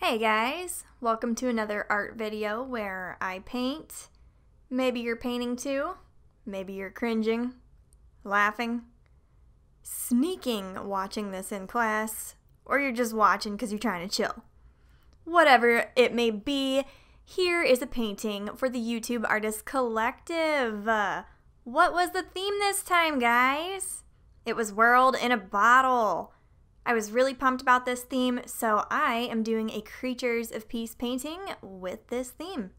Hey guys, welcome to another art video where I paint. Maybe you're painting too, maybe you're cringing, laughing, sneaking watching this in class, or you're just watching because you're trying to chill. Whatever it may be, here is a painting for the YouTube Artist Collective. What was the theme this time, guys? It was World in a Bottle. I was really pumped about this theme, so I am doing a Creatures of Peace painting with this theme.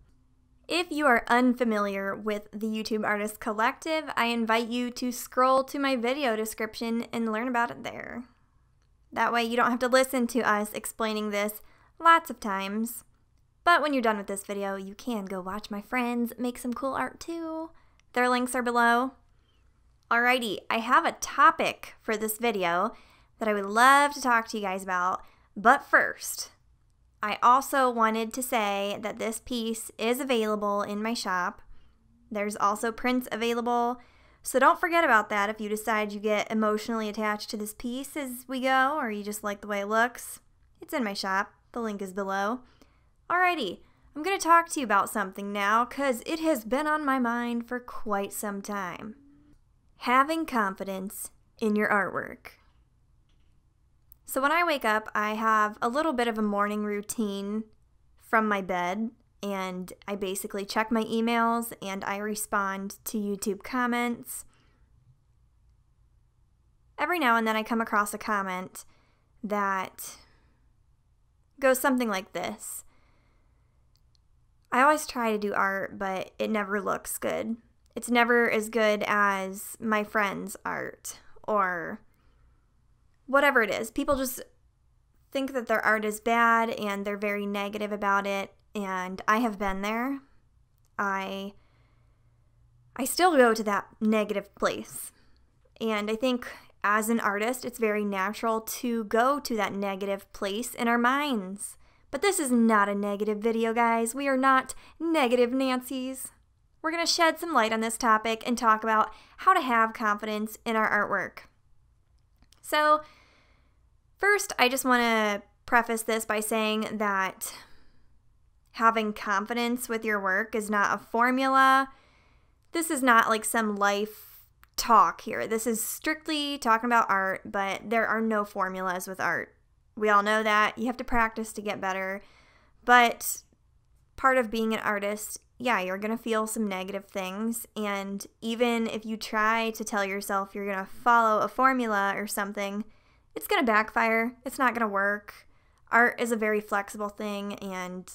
If you are unfamiliar with the YouTube Artist Collective, I invite you to scroll to my video description and learn about it there. That way you don't have to listen to us explaining this lots of times. But when you're done with this video, you can go watch my friends make some cool art too. Their links are below. Alrighty, I have a topic for this video that I would love to talk to you guys about, but first, I also wanted to say that this piece is available in my shop. There's also prints available, so don't forget about that if you decide you get emotionally attached to this piece as we go, or you just like the way it looks. It's in my shop. The link is below. Alrighty, I'm going to talk to you about something now because it has been on my mind for quite some time. Having confidence in your artwork. So when I wake up, I have a little bit of a morning routine from my bed, and I basically check my emails and I respond to YouTube comments. Every now and then I come across a comment that goes something like this. I always try to do art, but it never looks good. It's never as good as my friend's art, or whatever it is. People just think that their art is bad and they're very negative about it, and I have been there. I still go to that negative place, and I think as an artist it's very natural to go to that negative place in our minds. But this is not a negative video, guys. We are not negative Nancys. We're going to shed some light on this topic and talk about how to have confidence in our artwork. So, first, I just want to preface this by saying that having confidence with your work is not a formula. This is not like some life talk here. This is strictly talking about art, but there are no formulas with art. We all know that. You have to practice to get better. But part of being an artist, yeah, you're going to feel some negative things, and even if you try to tell yourself you're going to follow a formula or something, it's going to backfire. It's not going to work. Art is a very flexible thing, and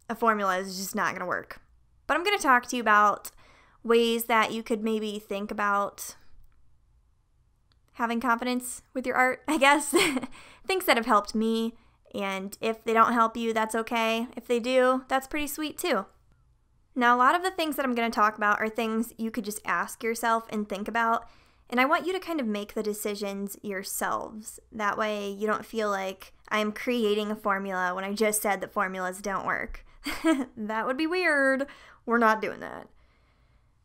a formula is just not going to work. But I'm going to talk to you about ways that you could maybe think about having confidence with your art, I guess. Things that have helped me, and if they don't help you, that's okay. If they do, that's pretty sweet too. Now, a lot of the things that I'm going to talk about are things you could just ask yourself and think about, and I want you to kind of make the decisions yourselves. That way you don't feel like I'm creating a formula when I just said that formulas don't work. That would be weird. We're not doing that.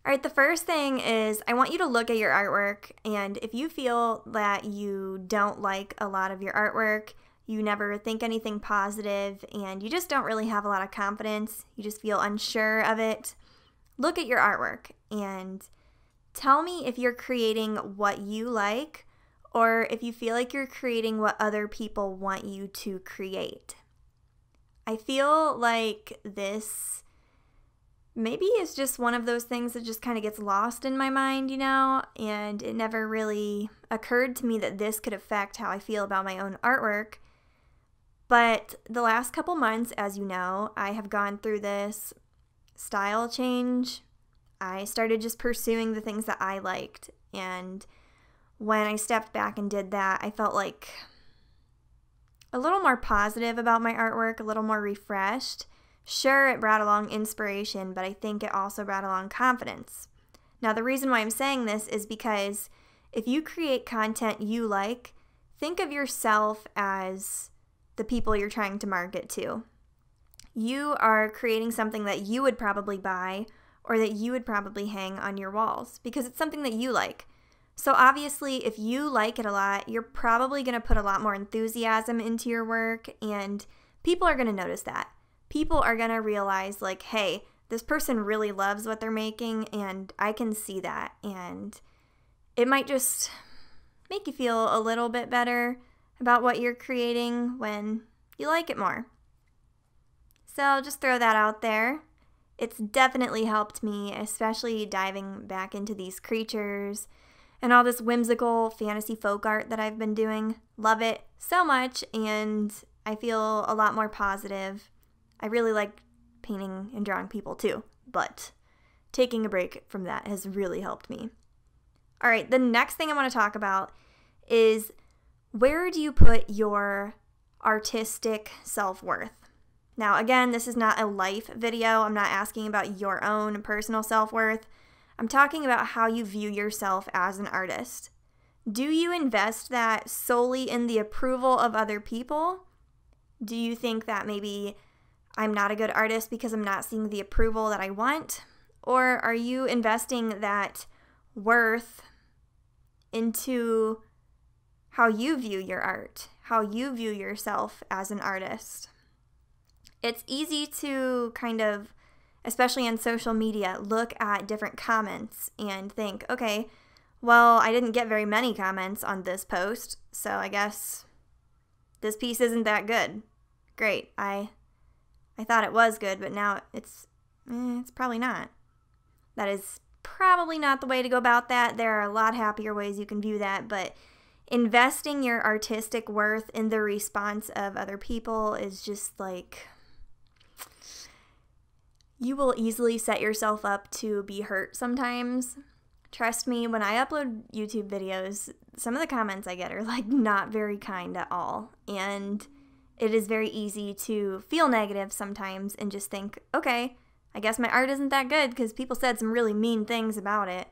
All right, the first thing is I want you to look at your artwork, and if you feel that you don't like a lot of your artwork, you never think anything positive, and you just don't really have a lot of confidence, you just feel unsure of it, look at your artwork and tell me if you're creating what you like or if you feel like you're creating what other people want you to create. I feel like this maybe is just one of those things that just kind of gets lost in my mind, you know, and it never really occurred to me that this could affect how I feel about my own artwork. But the last couple months, as you know, I have gone through this style change. I started just pursuing the things that I liked, and when I stepped back and did that, I felt like a little more positive about my artwork, a little more refreshed. Sure, it brought along inspiration, but I think it also brought along confidence. Now, the reason why I'm saying this is because if you create content you like, think of yourself as the people you're trying to market to. You are creating something that you would probably buy or that you would probably hang on your walls because it's something that you like. So obviously, if you like it a lot, you're probably going to put a lot more enthusiasm into your work, and people are going to notice that. People are going to realize, like, hey, this person really loves what they're making, and I can see that. And it might just make you feel a little bit better about what you're creating when you like it more. So I'll just throw that out there. It's definitely helped me, especially diving back into these creatures and all this whimsical fantasy folk art that I've been doing. Love it so much, and I feel a lot more positive. I really like painting and drawing people too, but taking a break from that has really helped me. All right, the next thing I want to talk about is, where do you put your artistic self-worth? Now, again, this is not a life video. I'm not asking about your own personal self-worth. I'm talking about how you view yourself as an artist. Do you invest that solely in the approval of other people? Do you think that maybe I'm not a good artist because I'm not seeing the approval that I want? Or are you investing that worth into how you view your art, how you view yourself as an artist? It's easy to kind of, especially on social media, look at different comments and think, okay, well, I didn't get very many comments on this post, so I guess this piece isn't that good. Great, I thought it was good, but now it's probably not. That is probably not the way to go about that. There are a lot happier ways you can view that, but investing your artistic worth in the response of other people is just like, you will easily set yourself up to be hurt sometimes. Trust me, when I upload YouTube videos, some of the comments I get are like not very kind at all. And it is very easy to feel negative sometimes and just think, okay, I guess my art isn't that good because people said some really mean things about it.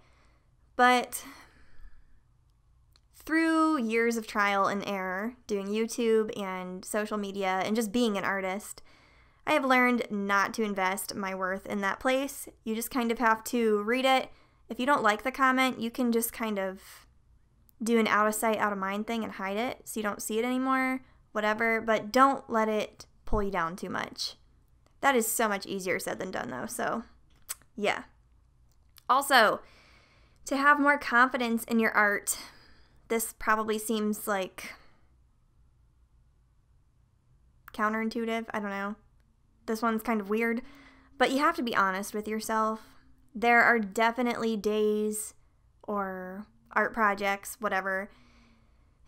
But through years of trial and error, doing YouTube and social media and just being an artist, I have learned not to invest my worth in that place. You just kind of have to read it. If you don't like the comment, you can just kind of do an out of sight, out of mind thing and hide it so you don't see it anymore, whatever. But don't let it pull you down too much. That is so much easier said than done, though. So, yeah. Also, to have more confidence in your art, this probably seems like counterintuitive. I don't know. This one's kind of weird, but you have to be honest with yourself. There are definitely days or art projects, whatever,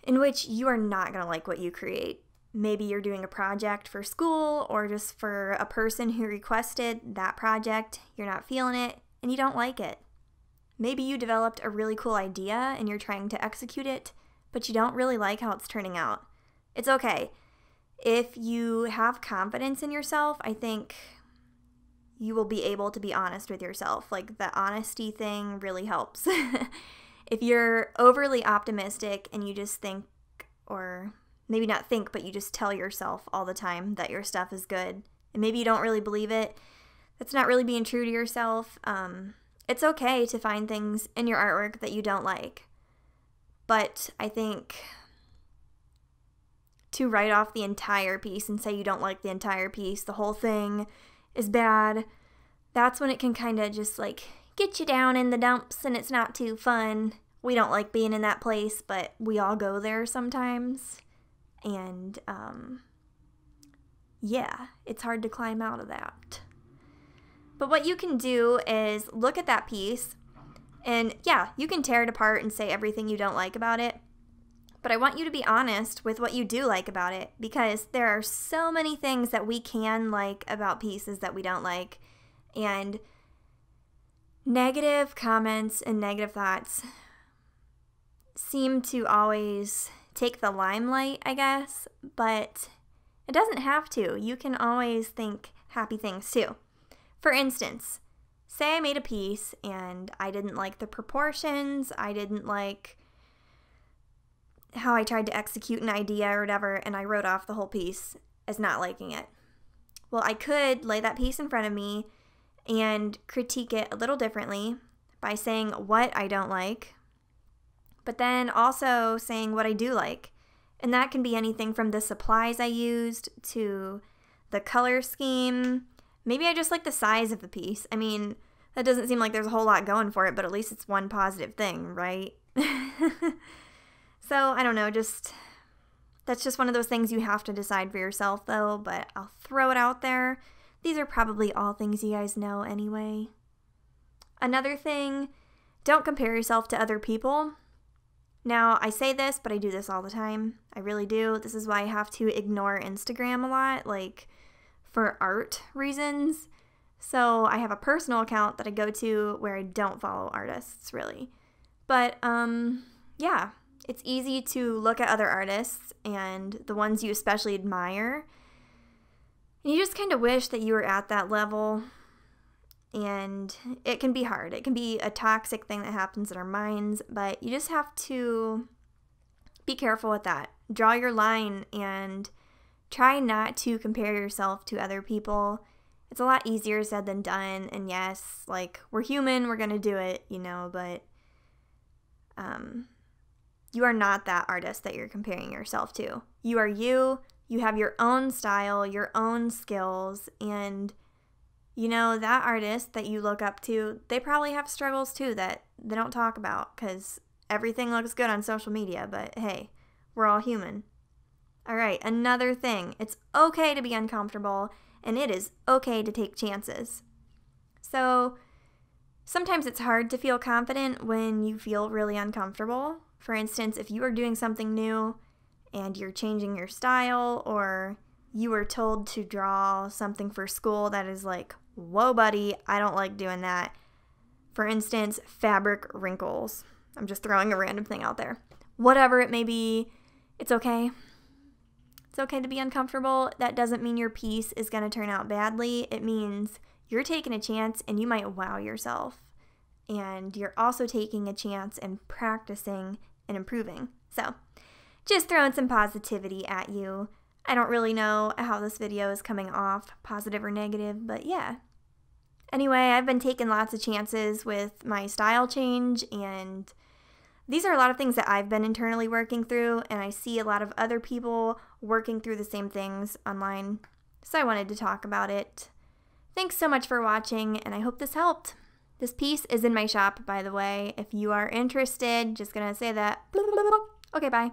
in which you are not going to like what you create. Maybe you're doing a project for school or just for a person who requested that project. You're not feeling it and you don't like it. Maybe you developed a really cool idea and you're trying to execute it, but you don't really like how it's turning out. It's okay. If you have confidence in yourself, I think you will be able to be honest with yourself. Like, the honesty thing really helps. If you're overly optimistic and you just think, or maybe not think, but you just tell yourself all the time that your stuff is good, and maybe you don't really believe it, that's not really being true to yourself. It's okay to find things in your artwork that you don't like. But I think to write off the entire piece and say you don't like the entire piece, the whole thing is bad, that's when it can kind of just like get you down in the dumps and it's not too fun. We don't like being in that place, but we all go there sometimes. And yeah, it's hard to climb out of that. But what you can do is look at that piece and yeah, you can tear it apart and say everything you don't like about it. But I want you to be honest with what you do like about it, because there are so many things that we can like about pieces that we don't like. And negative comments and negative thoughts seem to always take the limelight, I guess, but it doesn't have to. You can always think happy things too. For instance, say I made a piece and I didn't like the proportions, I didn't like how I tried to execute an idea or whatever, and I wrote off the whole piece as not liking it. Well, I could lay that piece in front of me and critique it a little differently by saying what I don't like, but then also saying what I do like. And that can be anything from the supplies I used to the color scheme. Maybe I just like the size of the piece. I mean, that doesn't seem like there's a whole lot going for it, but at least it's one positive thing, right? So, I don't know, that's just one of those things you have to decide for yourself, though, but I'll throw it out there. These are probably all things you guys know anyway. Another thing, don't compare yourself to other people. Now, I say this, but I do this all the time. I really do. This is why I have to ignore Instagram a lot, like, for art reasons. So I have a personal account that I go to where I don't follow artists, really. But, yeah, it's easy to look at other artists and the ones you especially admire. And you just kind of wish that you were at that level. And it can be hard. It can be a toxic thing that happens in our minds, but you just have to be careful with that. Draw your line and try not to compare yourself to other people. It's a lot easier said than done, and yes, like, we're human, we're gonna do it, you know, but you are not that artist that you're comparing yourself to. You are you have your own style, your own skills, and you know, that artist that you look up to, they probably have struggles too that they don't talk about because everything looks good on social media, but hey, we're all human. All right, another thing, it's okay to be uncomfortable, and it is okay to take chances. So sometimes it's hard to feel confident when you feel really uncomfortable. For instance, if you are doing something new and you're changing your style, or you were told to draw something for school that is like, whoa, buddy, I don't like doing that. For instance, fabric wrinkles. I'm just throwing a random thing out there. Whatever it may be, it's okay. It's okay to be uncomfortable. That doesn't mean your piece is going to turn out badly. It means you're taking a chance and you might wow yourself. And you're also taking a chance and practicing and improving. So, just throwing some positivity at you. I don't really know how this video is coming off, positive or negative, but yeah. Anyway, I've been taking lots of chances with my style change, and these are a lot of things that I've been internally working through, and I see a lot of other people working through the same things online, so I wanted to talk about it. Thanks so much for watching, and I hope this helped. This piece is in my shop, by the way. If you are interested, just gonna say that. Okay, bye.